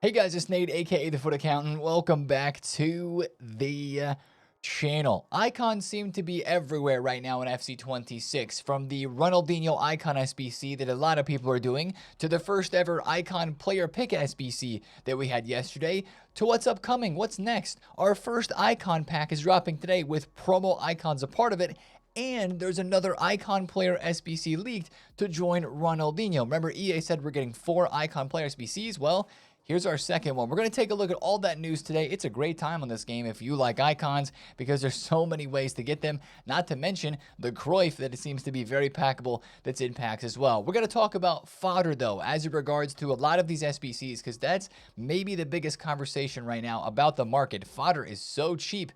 Hey guys, it's Nate, aka TheFutAccountant. Welcome back to the channel. Icons seem to be everywhere right now in FC26, from the Ronaldinho icon SBC that a lot of people are doing, to the first ever icon player pick SBC that we had yesterday, to what's upcoming, what's next. Our first icon pack is dropping today with promo icons a part of it. And there's another icon player SBC leaked to join Ronaldinho. Remember, EA said we're getting 4 icon player SBCs? Well, here's our second one. We're going to take a look at all that news today. It's a great time on this game if you like icons, because there's so many ways to get them, not to mention the Cruyff that it seems to be very packable that's in packs as well. We're going to talk about Fodder, though, as it regards to a lot of these SBCs, because that's maybe the biggest conversation right now about the market. Fodder is so cheap.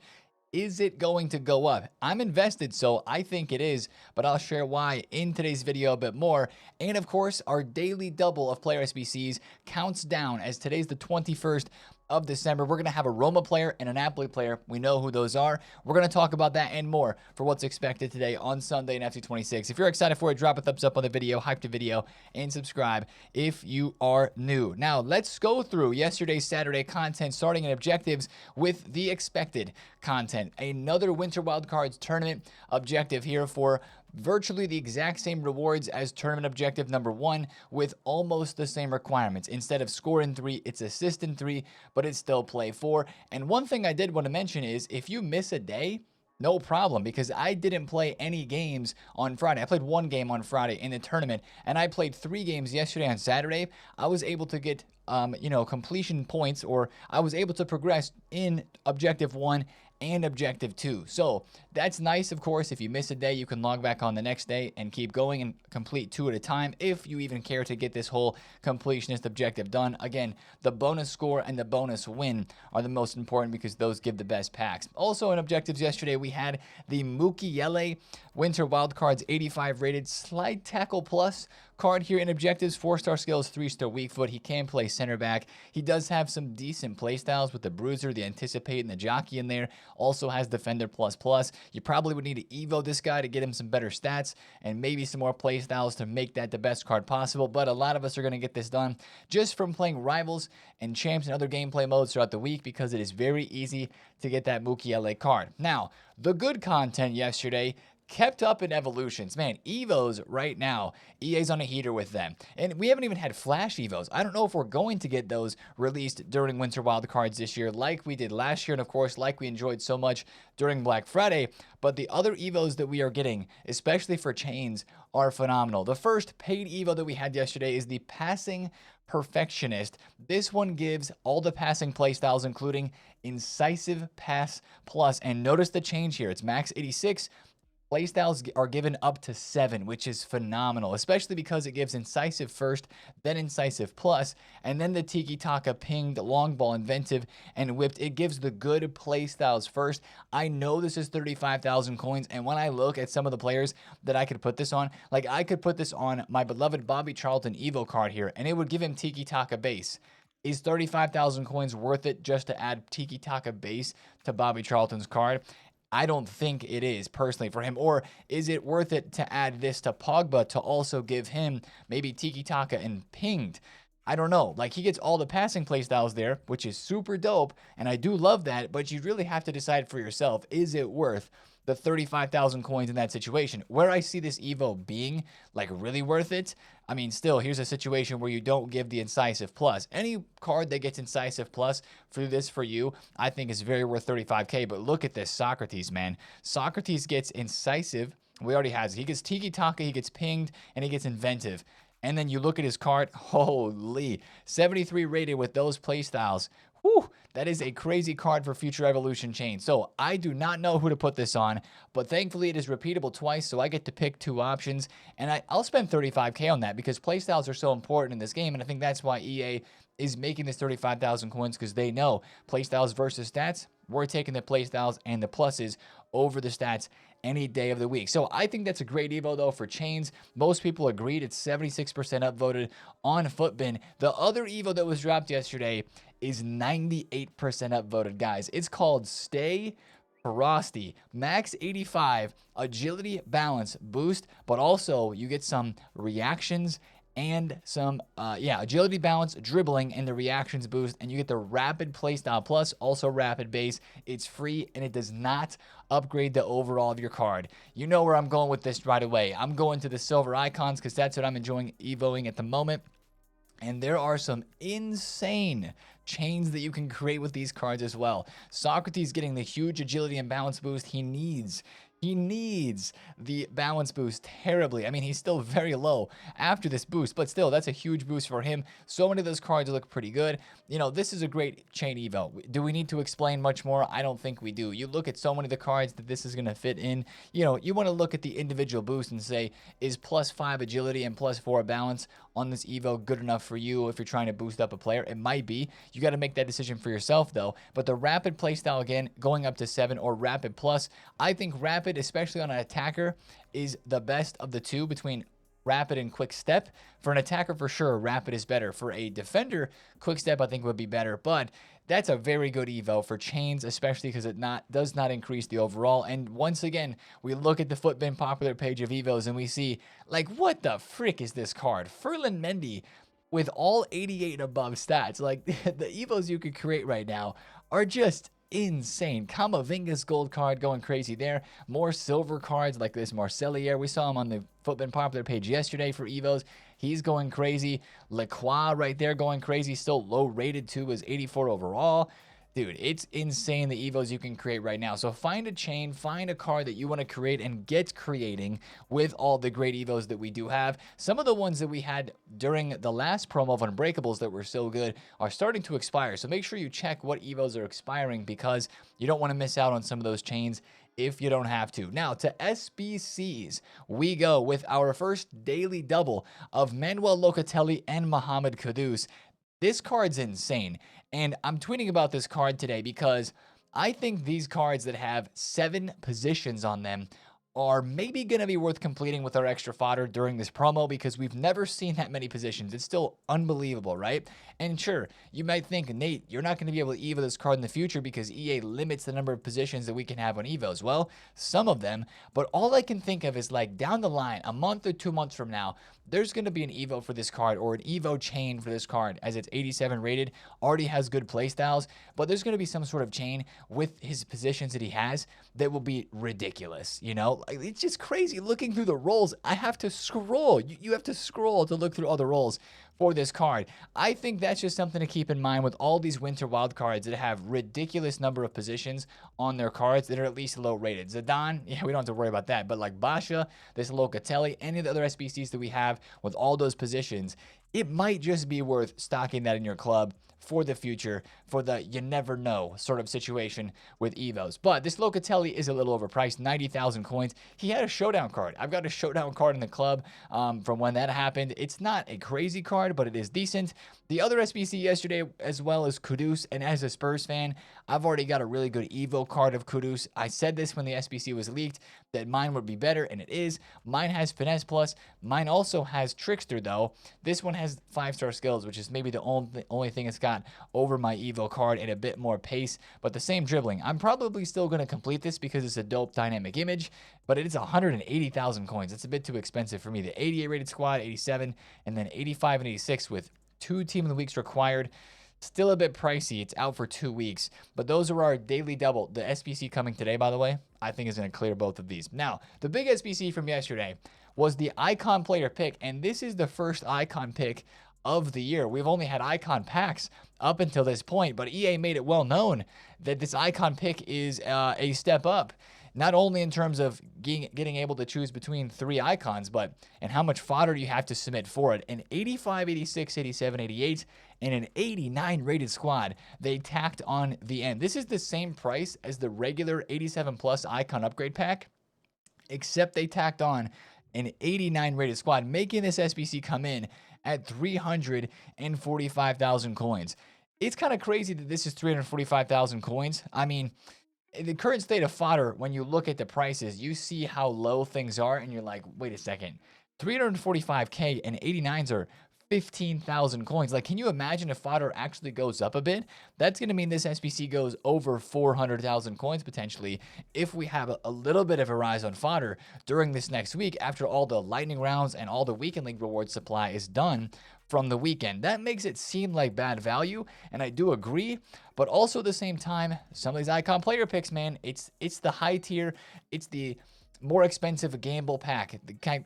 Is it going to go up? I'm invested, so I think it is, but I'll share why in today's video a bit more. And of course, our daily double of player SBCs counts down as today's the 21st of December. We're going to have a Roma player and a Napoli player. We know who those are. We're going to talk about that and more for what's expected today on Sunday in FC26. If you're excited for it, drop a thumbs up on the video, hype the video, and subscribe if you are new. Now, let's go through yesterday's Saturday content, starting in objectives with the expected content. Another Winter Wildcards tournament objective here for virtually the exact same rewards as tournament objective number 1, with almost the same requirements. Instead of score in 3, it's assist in 3, but it's still play 4. And one thing I did want to mention is if you miss a day, no problem, because I didn't play any games on Friday. I played 1 game on Friday in the tournament, and I played 3 games yesterday on Saturday. I was able to get completion points, or I was able to progress in objective 1 and objective 2. So that's nice. Of course, if you miss a day, you can log back on the next day and keep going and complete 2 at a time, if you even care to get this whole completionist objective done. Again, the bonus score and the bonus win are the most important, because those give the best packs. Also in objectives yesterday, we had the Mukiele Winter Wildcards 85 rated slide tackle plus card here in objectives. 4-star skills, 3-star weak foot. He can play center back. He does have some decent playstyles with the bruiser, the anticipate, and the jockey in there. Also has defender plus plus. You probably would need to evo this guy to get him some better stats and maybe some more playstyles to make that the best card possible. But a lot of us are going to get this done just from playing rivals and champs and other gameplay modes throughout the week, because it is very easy to get that Mukiele card. Now, the good content yesterday kept up in evolutions. Man, Evos right now, EA's on a heater with them. And we haven't even had Flash Evos. I don't know if we're going to get those released during Winter Wildcards this year like we did last year, and of course, like we enjoyed so much during Black Friday. But the other Evos that we are getting, especially for chains, are phenomenal. The first paid Evo that we had yesterday is the Passing Perfectionist. This one gives all the passing playstyles, including Incisive Pass Plus. And notice the change here. It's max 86. Playstyles are given up to 7, which is phenomenal, especially because it gives Incisive first, then Incisive Plus, and then the Tiki Taka, Pinged, Long Ball, Inventive, and Whipped. It gives the good playstyles first. I know this is 35,000 coins, and when I look at some of the players that I could put this on, like I could put this on my beloved Bobby Charlton Evo card here, and it would give him Tiki Taka base. Is 35,000 coins worth it just to add Tiki Taka base to Bobby Charlton's card? I don't think it is, personally, for him. Or is it worth it to add this to Pogba to also give him maybe Tiki Taka and Pinged? I don't know. Like, he gets all the passing playstyles there, which is super dope, and I do love that, but you really have to decide for yourself, is it worth the 35,000 coins in that situation? Where I see this Evo being, like, really worth it, I mean, still, here's a situation where you don't give the Incisive Plus. Any card that gets Incisive Plus for this for you, I think is very worth 35k, but look at this Socrates, man. Socrates gets Incisive. We already has it. He gets Tiki Taka, he gets Pinged, and he gets Inventive. And then you look at his card, holy, 73 rated with those playstyles. Whew, that is a crazy card for future evolution chain. So I do not know who to put this on, but thankfully it is repeatable twice, so I get to pick 2 options, and I'll spend 35k on that, because playstyles are so important in this game, and I think that's why EA is making this 35,000 coins, because they know playstyles versus stats. We're taking the playstyles and the pluses over the stats any day of the week. So I think that's a great Evo, though, for chains. Most people agreed. It's 76% upvoted on Footbin. The other Evo that was dropped yesterday is 98% upvoted, guys. It's called Stay Frosty. Max 85, agility, balance, boost, but also you get some reactions and some, agility, balance, dribbling, and the reactions boost. And you get the rapid playstyle plus, also rapid base. It's free, and it does not upgrade the overall of your card. You know where I'm going with this right away. I'm going to the silver icons because that's what I'm enjoying evoing at the moment. And there are some insane chains that you can create with these cards as well. Socrates getting the huge agility and balance boost he needs. He needs the balance boost terribly. I mean, he's still very low after this boost, but still, that's a huge boost for him. So many of those cards look pretty good. You know, this is a great chain evo. Do we need to explain much more? I don't think we do. You look at so many of the cards that this is going to fit in. You know, you want to look at the individual boost and say, is +5 agility and +4 balance on this evo good enough for you if you're trying to boost up a player? It might be. You got to make that decision for yourself, though. But the rapid playstyle, again, going up to 7 or rapid plus, I think rapid, especially on an attacker, is the best of the two between rapid and quick step. For an attacker, for sure, rapid is better. For a defender, quick step I think would be better, but that's a very good evo for chains, especially because it does not increase the overall. And once again, we look at the Footbin popular page of evos and we see, like, what the frick is this card? Ferland Mendy with all 88 above stats. Like, the evos you could create right now are just insane. Kamavinga's gold card going crazy there. More silver cards like this Marcellier. We saw him on the Footbin popular page yesterday for evos. He's going crazy. Lacroix right there going crazy. Still low rated too, is 84 overall. Dude, it's insane the evos you can create right now. So find a chain, find a card that you want to create, and get creating with all the great evos that we do have. Some of the ones that we had during the last promo of Unbreakables that were so good are starting to expire. So make sure you check what evos are expiring because you don't want to miss out on some of those chains if you don't have to. Now, to SBCs, we go with our first daily double of Manuel Locatelli and Mohamed Kudus. This card's insane, and I'm tweeting about this card today because I think these cards that have 7 positions on them are maybe going to be worth completing with our extra fodder during this promo because we've never seen that many positions. It's still unbelievable, right? And sure, you might think, Nate, you're not going to be able to evo this card in the future because EA limits the number of positions that we can have on evos. Well, some of them, but all I can think of is like down the line, a month or 2 months from now, there's going to be an evo for this card or an evo chain for this card as it's 87 rated, already has good playstyles, but there's going to be some sort of chain with his positions that he has that will be ridiculous, you know? It's just crazy looking through the rolls. I have to scroll. You have to scroll to look through all the rolls for this card. I think that's just something to keep in mind with all these winter wild cards that have ridiculous number of positions on their cards that are at least low rated. Zidane, yeah, we don't have to worry about that, but like Basha, this Locatelli, any of the other SBCs that we have with all those positions, it might just be worth stocking that in your club for the future, for the you never know sort of situation with evos. But this Locatelli is a little overpriced, 90,000 coins. He had a showdown card. I've got a showdown card in the club from when that happened. It's not a crazy card, but it is decent. The other SBC yesterday as well as Kudus, and as a Spurs fan, I've already got a really good evo card of Kudus. I said this when the SBC was leaked, that mine would be better, and it is. Mine has Finesse Plus. Mine also has Trickster, though. This one has 5-star skills, which is maybe the only thing it's got over my evo card, and a bit more pace, but the same dribbling. I'm probably still going to complete this because it's a dope dynamic image, but it is 180,000 coins. It's a bit too expensive for me. The 88 rated squad, 87, and then 85 and 86 with 2 Team of the Weeks required. Still a bit pricey. It's out for 2 weeks, but those are our daily double. The SBC coming today, by the way, I think is going to clear both of these. Now, the big SBC from yesterday was the icon player pick, and this is the first icon pick of the year. We've only had icon packs up until this point, but EA made it well known that this icon pick is a step up, not only in terms of getting able to choose between 3 icons, but and how much fodder you have to submit for it. An 85, 86, 87, 88, and an 89 rated squad they tacked on the end. This is the same price as the regular 87 plus icon upgrade pack, except they tacked on an 89 rated squad, making this SBC come in at 345,000 coins. It's kind of crazy that this is 345,000 coins. I mean, in the current state of fodder, when you look at the prices, you see how low things are, and you're like, wait a second, 345K and 89s are 15,000 coins. Like, can you imagine if fodder actually goes up a bit? That's going to mean this SBC goes over 400,000 coins potentially if we have a little bit of a rise on fodder during this next week after all the lightning rounds and all the weekend league reward supply is done from the weekend. That makes it seem like bad value, and I do agree, but also at the same time, some of these icon player picks, man, it's the high tier, it's the more expensive gamble pack.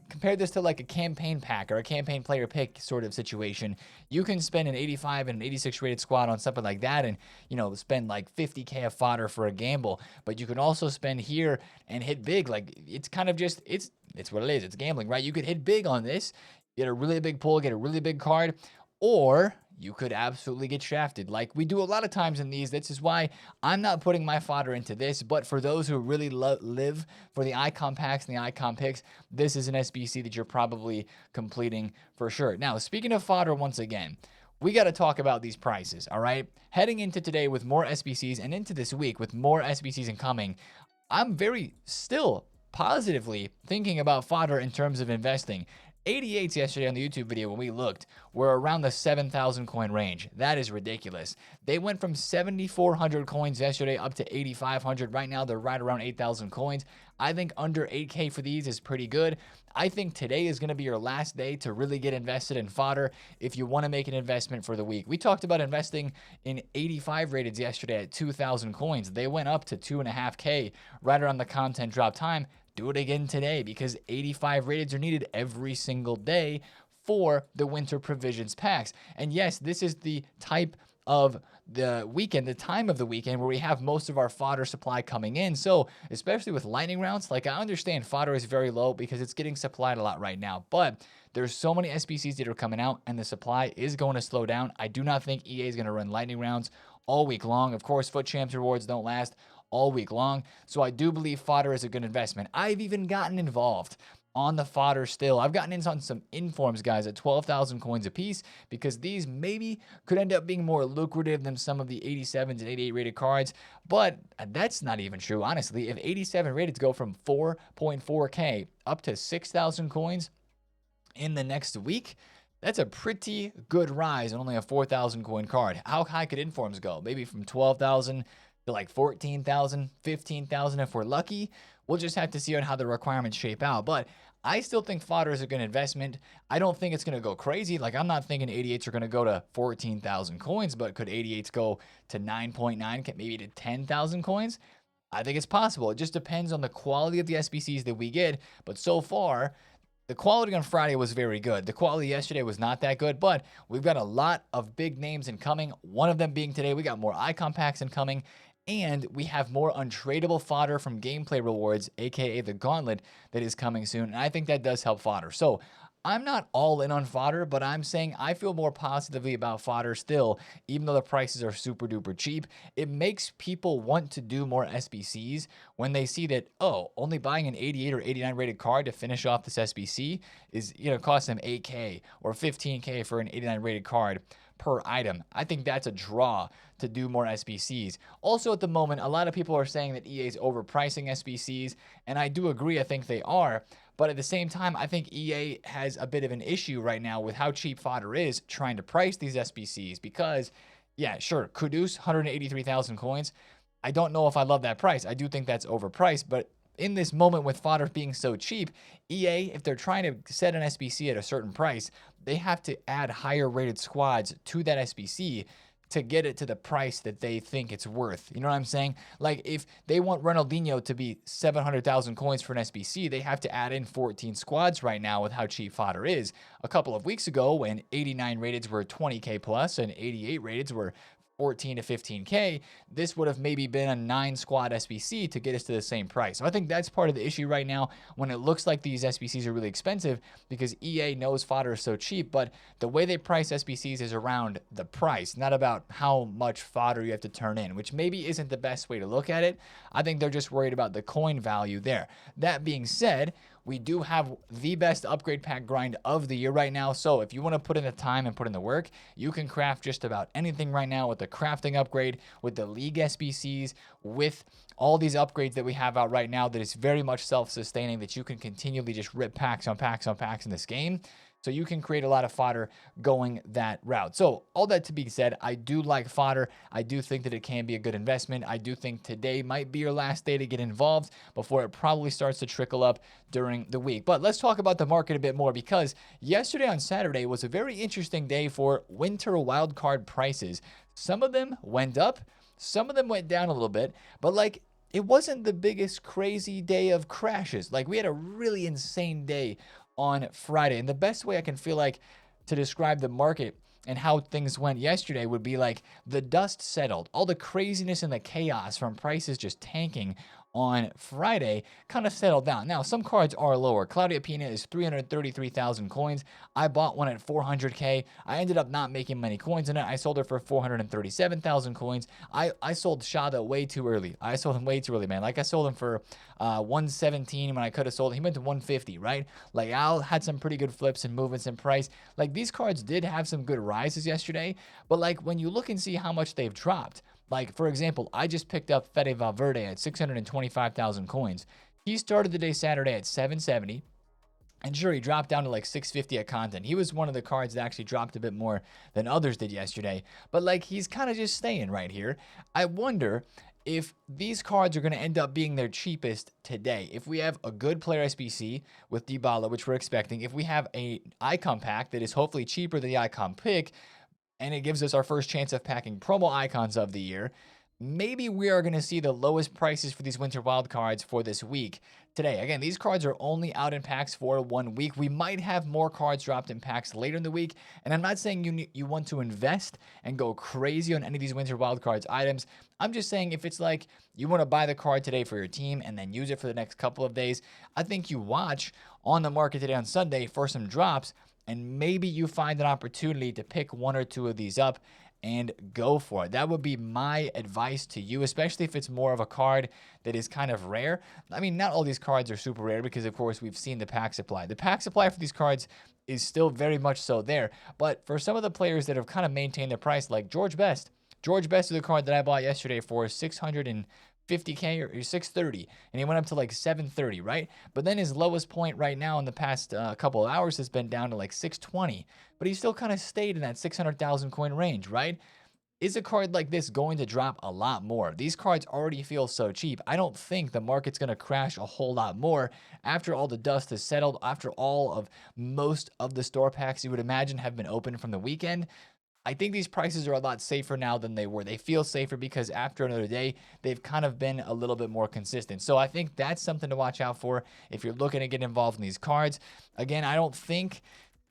Compare this to like a campaign pack or a campaign player pick sort of situation. You can spend an 85 and an 86 rated squad on something like that and, you know, spend like 50K of fodder for a gamble. But you can also spend here and hit big. Like, it's kind of just, it's what it is. It's gambling, right? You could hit big on this, get a really big pull, get a really big card, or you could absolutely get shafted like we do a lot of times in these. This is why I'm not putting my fodder into this, but for those who really live for the icon packs and the icon picks, this is an SBC that you're probably completing for sure. Now, speaking of fodder, once again, we got to talk about these prices, all right? Heading into today with more SBCs and into this week with more SBCs incoming, I'm very still positively thinking about fodder in terms of investing. 88s yesterday on the YouTube video when we looked were around the 7,000 coin range. That is ridiculous. They went from 7,400 coins yesterday up to 8,500. Right now they're right around 8,000 coins. I think under 8K for these is pretty good. I think today is going to be your last day to really get invested in fodder if you want to make an investment for the week. We talked about investing in 85 rateds yesterday at 2,000 coins. They went up to 2.5K right around the content drop time. Do it again today because 85 rateds are needed every single day for the winter provisions packs. And yes, this is the type of the weekend, the time of the weekend where we have most of our fodder supply coming in. So especially with lightning rounds, like I understand fodder is very low because it's getting supplied a lot right now, but there's so many SBCs that are coming out and the supply is going to slow down. I do not think EA is going to run lightning rounds all week long. Of course, FUT Champs rewards don't last all week long. So I do believe fodder is a good investment. I've even gotten involved on the fodder still. I've gotten in on some informs, guys, at 12,000 coins a piece because these maybe could end up being more lucrative than some of the 87s and 88 rated cards. But that's not even true, honestly. If 87 rated go from 4.4K up to 6,000 coins in the next week, that's a pretty good rise on only a 4,000 coin card. How high could informs go? Maybe from 12,000 to like 14,000, 15,000 if we're lucky. We'll just have to see on how the requirements shape out. But I still think fodder is a good investment. I don't think it's going to go crazy. Like, I'm not thinking 88s are going to go to 14,000 coins, but could 88s go to 9.9, maybe to 10,000 coins? I think it's possible. It just depends on the quality of the SBCs that we get. But so far, the quality on Friday was very good. The quality yesterday was not that good, but we've got a lot of big names incoming. One of them being today, we got more icon packs incoming. And we have more untradeable fodder from gameplay rewards, aka the gauntlet, that is coming soon. And I think that does help fodder. So I'm not all in on fodder, but I'm saying I feel more positively about fodder still, even though the prices are super duper cheap. It makes people want to do more SBCs when they see that, oh, only buying an 88 or 89 rated card to finish off this SBC is, cost them 8K or 15K for an 89 rated card per item. I think that's a draw to do more SBCs. Also, at the moment, a lot of people are saying that EA is overpricing SBCs, and I do agree, I think they are. But at the same time, I think EA has a bit of an issue right now with how cheap fodder is trying to price these SBCs because, yeah, sure, Kudus, 183,000 coins. I don't know if I love that price. I do think that's overpriced, but in this moment with fodder being so cheap, EA, if they're trying to set an SBC at a certain price, they have to add higher rated squads to that SBC to get it to the price that they think it's worth. You know what I'm saying? Like, if they want Ronaldinho to be 700,000 coins for an SBC, they have to add in 14 squads right now with how cheap fodder is. A couple of weeks ago, when 89 rateds were 20K plus and 88 rateds were 14 to 15K, this would have maybe been a 9 squad SBC to get us to the same price. So I think that's part of the issue right now when it looks like these SBCs are really expensive because EA knows fodder is so cheap, but the way they price SBCs is around the price, not about how much fodder you have to turn in, which maybe isn't the best way to look at it. I think they're just worried about the coin value there. That being said, we do have the best upgrade pack grind of the year right now. So if you want to put in the time and put in the work, you can craft just about anything right now with the crafting upgrade, with the league SBCs, with all these upgrades that we have out right now that is very much self-sustaining, that you can continually just rip packs on packs on packs in this game. So you can create a lot of fodder going that route. So all that to be said, I do like fodder. I do think that it can be a good investment. I do think today might be your last day to get involved before it probably starts to trickle up during the week. But let's talk about the market a bit more, because yesterday on Saturday was a very interesting day for winter wildcard prices. Some of them went up, some of them went down a little bit, but like, it wasn't the biggest crazy day of crashes. Like, we had a really insane day on Friday. And the best way I can feel like to describe the market and how things went yesterday would be like the dust settled. All the craziness and the chaos from prices just tanking on Friday kind of settled down. Now, some cards are lower. Claudia Pina is 333,000 coins. I bought one at 400K. I ended up not making many coins in it. I sold her for 437,000 coins. I sold Shada way too early. I sold him way too early, man. Like, I sold him for 117 when I could have sold him. He went to 150, right? Like, Al had some pretty good flips and movements in price. Like, these cards did have some good rises yesterday, but like, when you look and see how much they've dropped, like, for example, I just picked up Fede Valverde at 625,000 coins. He started the day Saturday at 770. And sure, he dropped down to like 650 at content. He was one of the cards that actually dropped a bit more than others did yesterday. But like, he's kind of just staying right here. I wonder if these cards are going to end up being their cheapest today. If we have a good player SBC with Dybala, which we're expecting, if we have a icon pack that is hopefully cheaper than the icon pick, and it gives us our first chance of packing promo icons of the year, maybe we are going to see the lowest prices for these winter wild cards for this week today. Again, these cards are only out in packs for 1 week. We might have more cards dropped in packs later in the week, and I'm not saying you want to invest and go crazy on any of these winter wild cards items. I'm just saying, if it's like you want to buy the card today for your team and then use it for the next couple of days, I think you watch on the market today on Sunday for some drops, and maybe you find an opportunity to pick one or two of these up and go for it. That would be my advice to you, especially if it's more of a card that is kind of rare. I mean, not all these cards are super rare, because of course we've seen the pack supply. The pack supply for these cards is still very much so there. But for some of the players that have kind of maintained their price, like George Best is the card that I bought yesterday for 650K or 630, and he went up to like 730, right? But then his lowest point right now in the past couple of hours has been down to like 620, but he still kind of stayed in that 600,000 coin range, right? Is a card like this going to drop a lot more? These cards already feel so cheap. I don't think the market's going to crash a whole lot more after all the dust has settled, after all of most of the store packs you would imagine have been open from the weekend. I think these prices are a lot safer now than they were. They feel safer because after another day, they've kind of been a little bit more consistent. So I think that's something to watch out for if you're looking to get involved in these cards. Again, I don't think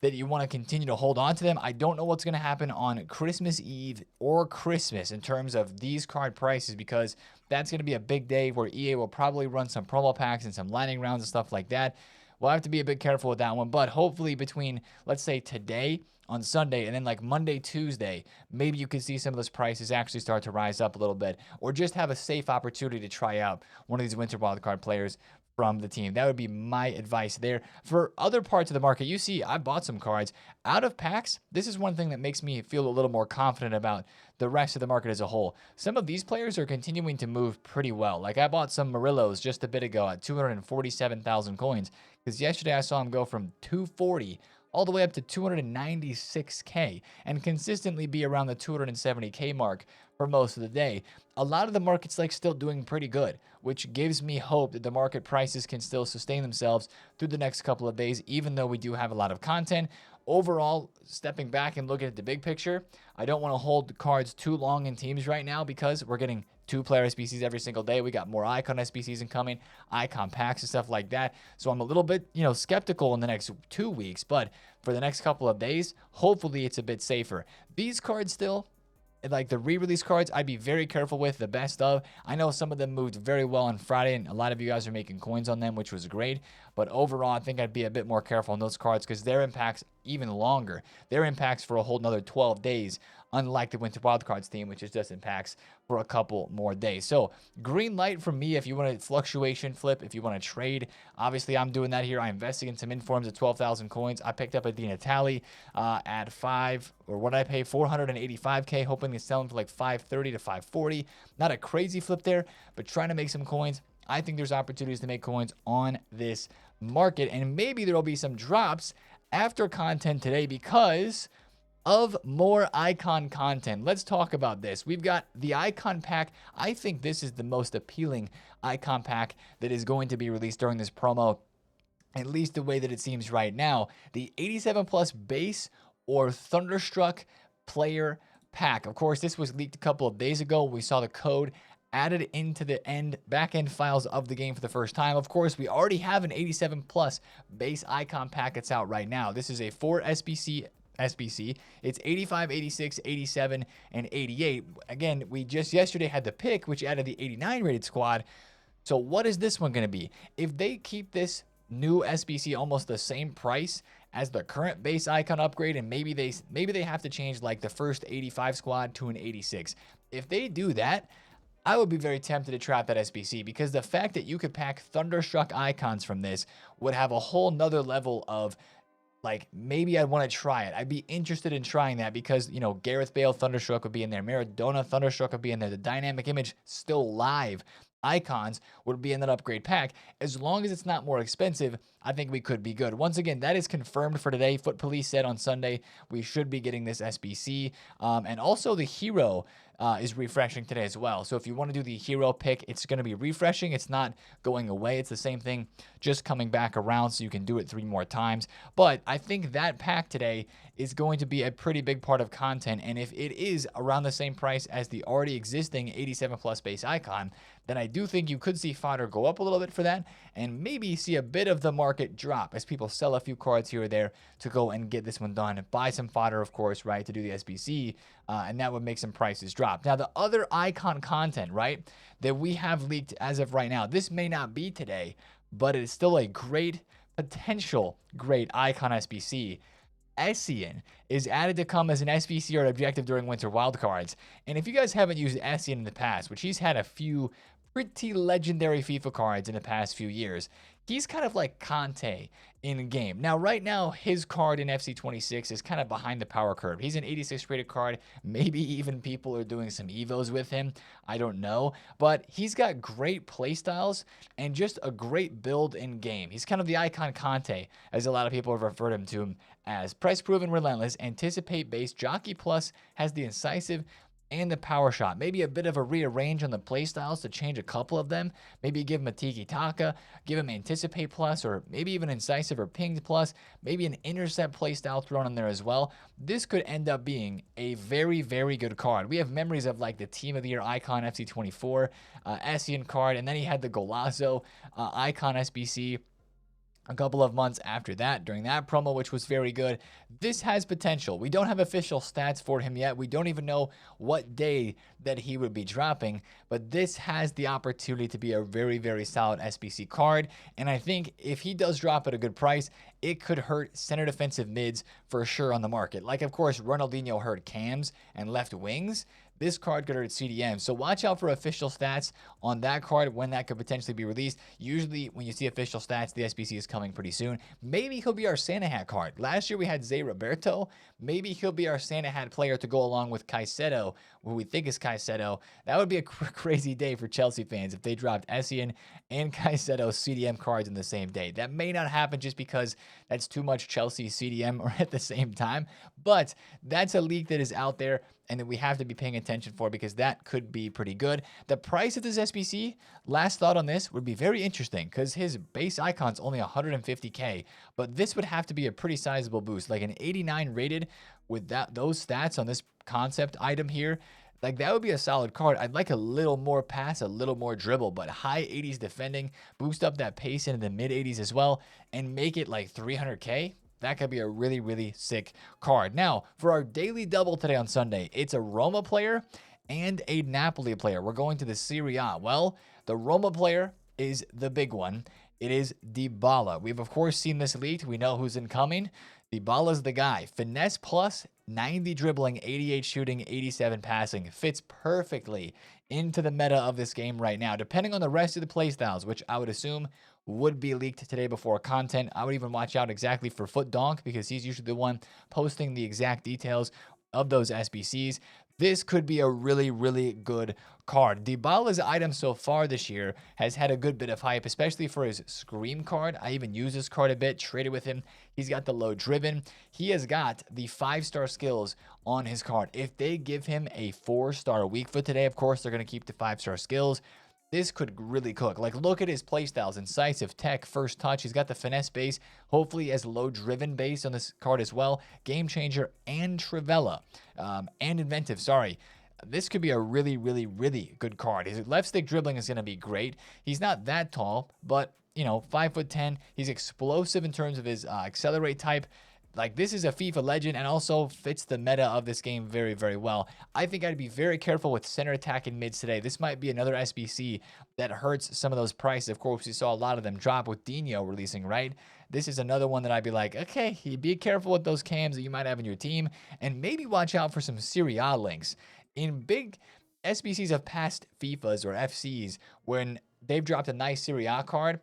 that you want to continue to hold on to them. I don't know what's going to happen on Christmas Eve or Christmas in terms of these card prices, because that's going to be a big day where EA will probably run some promo packs and some lightning rounds and stuff like that. We'll have to be a bit careful with that one, but hopefully between, let's say, today on Sunday and then like Monday, Tuesday, maybe you can see some of those prices actually start to rise up a little bit, or just have a safe opportunity to try out one of these winter wildcard players from the team. That would be my advice there. For other parts of the market, you see, I bought some cards out of packs. This is one thing that makes me feel a little more confident about the rest of the market as a whole. Some of these players are continuing to move pretty well. Like, I bought some Murillos just a bit ago at 247,000 coins, because yesterday I saw him go from 240 all the way up to 296K and consistently be around the 270K mark for most of the day. A lot of the market's like still doing pretty good, which gives me hope that the market prices can still sustain themselves through the next couple of days, even though we do have a lot of content. Overall, stepping back and looking at the big picture, I don't want to hold the cards too long in teams right now, because we're getting 2-player SBCs every single day. We got more icon SBCs incoming, icon packs and stuff like that. So I'm a little bit, skeptical in the next 2 weeks, but for the next couple of days, hopefully it's a bit safer. These cards still, like the re-release cards, I'd be very careful with. The best of, I know some of them moved very well on Friday, and a lot of you guys are making coins on them, which was great. But overall, I think I'd be a bit more careful on those cards, because their impacts even longer. Their impacts for a whole another 12 days, unlike the Winter Wildcards team, which is just impacts for a couple more days. So green light from me if you want to fluctuation flip, if you want to trade. Obviously, I'm doing that here. I'm investing in some informs at 12,000 coins. I picked up a Di Natale at 5, or what I pay, 485K, hoping to sell them for like 530 to 540. Not a crazy flip there, but trying to make some coins. I think there's opportunities to make coins on this market, and maybe there will be some drops after content today because of more icon content. Let's talk about this. We've got the icon pack. I think this is the most appealing icon pack that is going to be released during this promo, at least the way that it seems right now. The 87 plus base or Thunderstruck player pack. Of course, this was leaked a couple of days ago. We saw the code added into the back-end files of the game for the first time. Of course, we already have an 87 plus base icon pack that's out right now. This is a 4 SBC. It's 85, 86, 87, and 88. Again, we just yesterday had the pick, which added the 89 rated squad. So what is this one going to be? If they keep this new SBC almost the same price as the current base icon upgrade, and maybe they have to change like the first 85 squad to an 86. If they do that, I would be very tempted to trap that SBC, because the fact that you could pack Thunderstruck icons from this would have a whole nother level of, like, maybe I'd want to try it. I'd be interested in trying that because, you know, Gareth Bale Thunderstruck would be in there. Maradona Thunderstruck would be in there. The dynamic image still live icons would be in that upgrade pack. As long as it's not more expensive, I think we could be good. Once again, that is confirmed for today. Foot Police said on Sunday we should be getting this SBC. And also the hero is refreshing today as well. So if you want to do the hero pick, it's going to be refreshing. It's not going away. It's the same thing, just coming back around so you can do it 3 more times. But I think that pack today is going to be a pretty big part of content. And if it is around the same price as the already existing 87 plus base icon, then I do think you could see fodder go up a little bit for that, and maybe see a bit of the market drop as people sell a few cards here or there to go and get this one done. Buy some fodder, of course, right, to do the SBC, and that would make some prices drop. Now, the other icon content, right, that we have leaked as of right now, this may not be today, but it is still a great, potential great icon SBC. Essien is added to come as an SBC or objective during winter wildcards. And if you guys haven't used Essien in the past, which he's had a few pretty legendary FIFA cards in the past few years, he's kind of like Conte in game. Now, right now, his card in FC 26 is kind of behind the power curve. He's an 86 rated card. Maybe even people are doing some evos with him. I don't know. But he's got great playstyles and just a great build in game. He's kind of the icon Conte, as a lot of people have referred him to him as. Price proven, relentless, anticipate based, jockey plus, has the incisive and the power shot. Maybe a bit of a rearrange on the playstyles to change a couple of them. Maybe give him a Tiki Taka, give him Anticipate Plus, or maybe even Incisive or Pinged Plus, maybe an Intercept playstyle thrown in there as well. This could end up being a very, very good card. We have memories of like the Team of the Year Icon FC24, Essien card, and then he had the Golazo Icon SBC a couple of months after that during that promo, which was very good. This has potential. We don't have official stats for him yet. We don't even know what day that he would be dropping, but this has the opportunity to be a very, very solid SBC card. And I think if he does drop at a good price, it could hurt center defensive mids for sure on the market. Like, of course, Ronaldinho hurt cams and left wings. This card could hurt CDM. So watch out for official stats on that card when that could potentially be released. Usually when you see official stats, the SBC is coming pretty soon. Maybe he'll be our Santa Hat card. Last year we had Zé Roberto. Maybe he'll be our Santa Hat player to go along with Caicedo, who we think is Caicedo. That would be a crazy day for Chelsea fans if they dropped Essien and Caicedo CDM cards in the same day. That may not happen just because that's too much Chelsea CDM at the same time, but that's a leak that is out there and that we have to be paying attention for, because that could be pretty good. The price of this SBC, last thought on this, would be very interesting because his base icon's only 150K, but this would have to be a pretty sizable boost, like an 89 rated with those stats on this concept item here. Like, that would be a solid card. I'd like a little more pass, a little more dribble, but high 80s defending, boost up that pace into the mid 80s as well, and make it like 300K. That could be a really, really sick card. Now, for our daily double today on Sunday, it's a Roma player and a Napoli player. We're going to the Serie A. Well, the Roma player is the big one. It is Dybala. We've, of course, seen this leaked. We know who's incoming. Dybala's the guy. Finesse plus, 90 dribbling, 88 shooting, 87 passing. Fits perfectly into the meta of this game right now. Depending on the rest of the playstyles, which I would assume would be leaked today before content. I would even watch out exactly for FutAccountant because he's usually the one posting the exact details of those SBCs. This could be a really, really good card. Dybala's item so far this year has had a good bit of hype, especially for his Scream card. I even use this card a bit, traded with him. He's got the low driven. He has got the 5-star skills on his card. If they give him a 4-star weak foot today, of course, they're going to keep the 5-star skills. This could really cook. Like, look at his playstyles. Incisive, tech, first touch. He's got the finesse base. Hopefully as low driven base on this card as well. Game changer and Trivella. And inventive, sorry. This could be a really, really, really good card. His left stick dribbling is going to be great. He's not that tall, but, you know, 5'10". He's explosive in terms of his accelerate type. Like, this is a FIFA legend and also fits the meta of this game very, very well. I think I'd be very careful with center attack in mids today. This might be another SBC that hurts some of those prices. Of course, we saw a lot of them drop with Dino releasing, right? This is another one that I'd be like, okay, be careful with those cams that you might have in your team, and maybe watch out for some Serie A links. In big SBCs of past FIFAs or FCs, when they've dropped a nice Serie A card,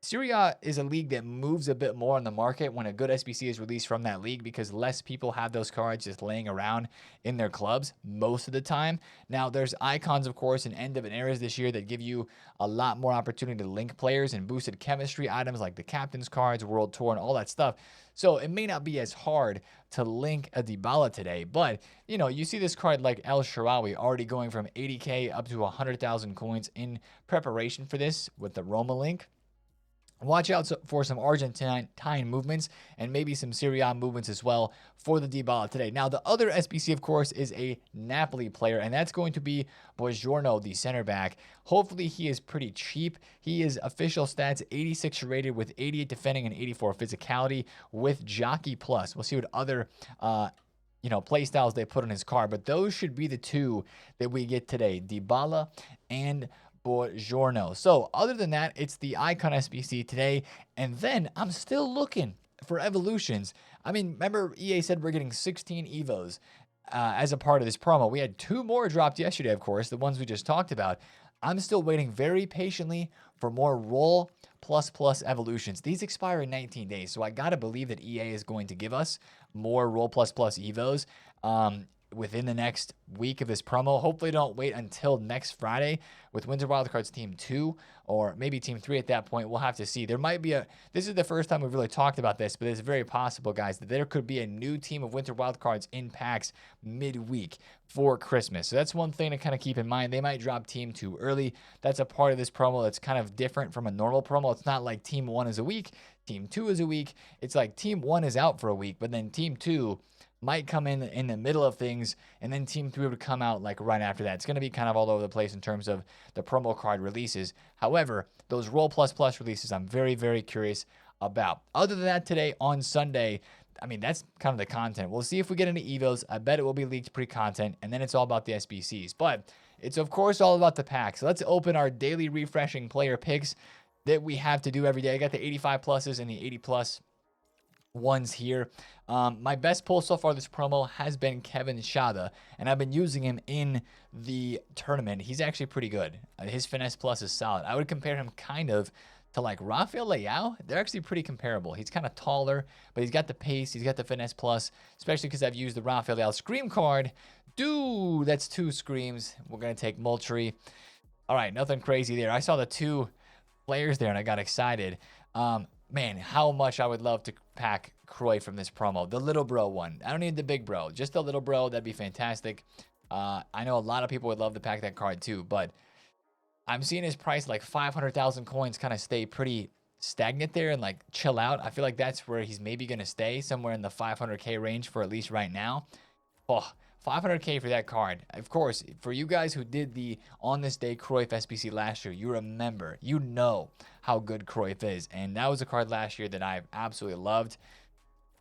Serie A is a league that moves a bit more on the market when a good SBC is released from that league because less people have those cards just laying around in their clubs most of the time. Now, there's icons, of course, and end of an eras this year that give you a lot more opportunity to link players and boosted chemistry items like the captain's cards, World Tour, and all that stuff. So it may not be as hard to link a Dybala today, but, you know, you see this card like El Shaarawy already going from 80K up to 100,000 coins in preparation for this with the Roma link. Watch out for some Argentine movements and maybe some Serie A movements as well for the Dybala today. Now, the other SBC, of course, is a Napoli player, and that's going to be Buongiorno, the center back. Hopefully, he is pretty cheap. He is official stats 86 rated with 88 defending and 84 physicality with Jockey Plus. We'll see what other play styles they put on his card, but those should be the two that we get today, Dybala and Buongiorno. So other than that, it's the Icon SBC today, and then I'm still looking for evolutions. I mean, remember EA said we're getting 16 Evos as a part of this promo. We had 2 more dropped yesterday, of course, the ones we just talked about. I'm still waiting very patiently for more Roll plus evolutions. These expire in 19 days, so I gotta believe that EA is going to give us more Roll plus Evos within the next week of this promo. Hopefully don't wait until next Friday with Winter Wildcards Team 2 or maybe Team 3 at that point. We'll have to see. There might be this is the first time we've really talked about this, but it's very possible, guys, that there could be a new team of Winter Wildcards in packs midweek for Christmas. So that's one thing to kind of keep in mind. They might drop Team 2 early. That's a part of this promo that's kind of different from a normal promo. It's not like Team 1 is a week, Team 2 is a week. It's like Team 1 is out for a week, but then Team 2 might come in the middle of things, and then Team 3 would come out like right after that. It's going to be kind of all over the place in terms of the promo card releases. However, those Roll plus releases, I'm very, very curious about. Other than that, today on Sunday, I mean, that's kind of the content. We'll see if we get any Evos. I bet it will be leaked pre-content, and then it's all about the SBCs. But it's, of course, all about the packs. So let's open our daily refreshing player picks that we have to do every day. I got the 85 pluses and the 80 plus ones here. My best pull so far this promo has been Kevin Schade, and I've been using him in the tournament. He's actually pretty good. His finesse plus is solid. I would compare him kind of to like Rafael Leao. They're actually pretty comparable. He's kind of taller, but he's got the pace. He's got the finesse plus, especially because I've used the Rafael Leao Scream card. Dude, that's 2 Screams. We're going to take Moultrie. All right, nothing crazy there. I saw the 2 players there, and I got excited. Man, how much I would love to pack Cruyff from this promo. The little bro one. I don't need the big bro. Just the little bro. That'd be fantastic. I know a lot of people would love to pack that card too, but I'm seeing his price like 500,000 coins kind of stay pretty stagnant there and like chill out. I feel like that's where he's maybe going to stay, somewhere in the 500K range for at least right now. Oh, 500K for that card. Of course, for you guys who did the On This Day Cruyff SBC last year, you remember, you know how good Cruyff is. And that was a card last year that I absolutely loved.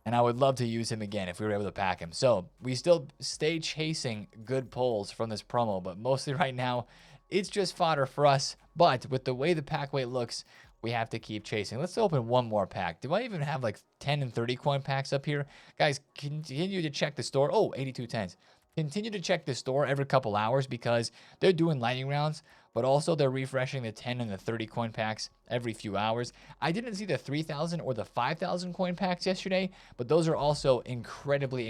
And I would love to use him again if we were able to pack him. So we still stay chasing good pulls from this promo, but mostly right now, it's just fodder for us. But with the way the pack weight looks, we have to keep chasing. Let's open one more pack. Do I even have like 10 and 30 coin packs up here? Guys, continue to check the store. Oh, 82 10s. Continue to check the store every couple hours because they're doing lightning rounds. but also they're refreshing the 10 and the 30 coin packs every few hours. I didn't see the 3,000 or the 5,000 coin packs yesterday, but those are also incredibly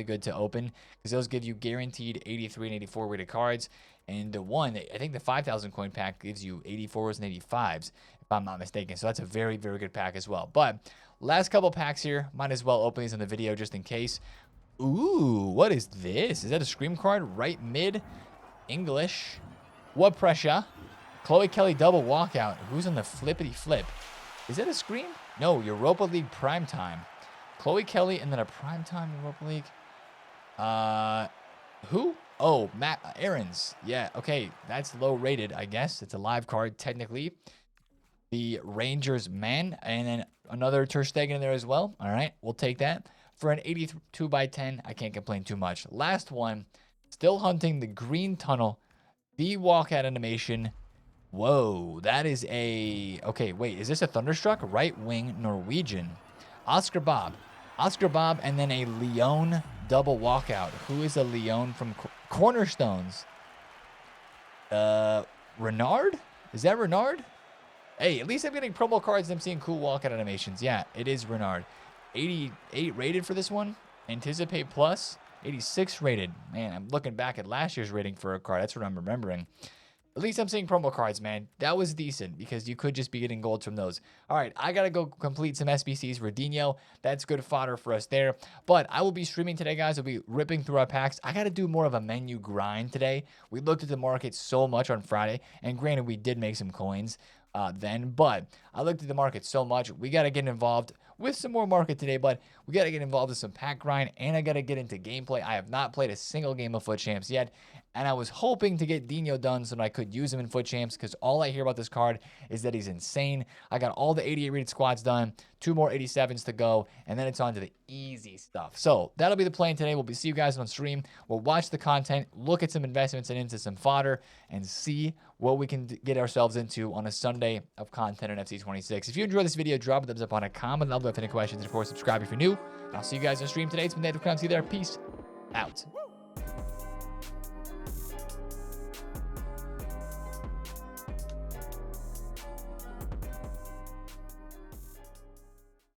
good to open because those give you guaranteed 83 and 84 rated cards. And I think the 5,000 coin pack gives you 84s and 85s, if I'm not mistaken. So that's a very good pack as well. But last couple packs here, might as well open these in the video just in case. Ooh, what is this? Is that a Scream card? Right mid, English. What pressure? Chloe Kelly double walkout. Who's on the flippity flip? Is that a Scream? No, Europa League primetime. Chloe Kelly and then a primetime Europa League. Who? Oh, Matt Aarons. Yeah, okay. That's low rated, I guess. It's a live card, technically. The Rangers man. And then another Ter Stegen in there as well. All right, we'll take that. For an 82 by 10, I can't complain too much. Last one. Still hunting the green tunnel. The walkout animation. Whoa, that is a... Okay, wait. Is this a Thunderstruck? Right wing Norwegian. Oscar Bob, and then a Leon double walkout. Who is a Leon from Cornerstones? Renard? Is that Renard? Hey, at least I'm getting promo cards and I'm seeing cool walkout animations. Yeah, it is Renard. 88 rated for this one. Anticipate plus. 86 rated. Man, I'm looking back at last year's rating for a card. That's what I'm remembering. At least I'm seeing promo cards, man. That was decent because you could just be getting golds from those. All right, I got to go complete some SBCs for Dino. That's good fodder for us there. But I will be streaming today, guys. I'll be ripping through our packs. I got to do more of a menu grind today. We looked at the market so much on Friday. And granted, we did make some coins then. But I looked at the market so much. We got to get involved with some more market today, but we got to get involved with some pack grind, and I got to get into gameplay. I have not played a single game of Foot Champs yet, and I was hoping to get Dino done so that I could use him in Foot Champs because all I hear about this card is that he's insane. I got all the 88 rated squads done, 2 more 87s to go, and then it's on to the easy stuff. So that'll be the plan today. We'll see you guys on stream. We'll watch the content, look at some investments and into some fodder, and see what we can get ourselves into on a Sunday of content in FC26. If you enjoyed this video, drop a thumbs up on it, comment down below if any questions, and of course, subscribe if you're new. And I'll see you guys on stream today. It's been TheFutAccountant. See you there. Peace out.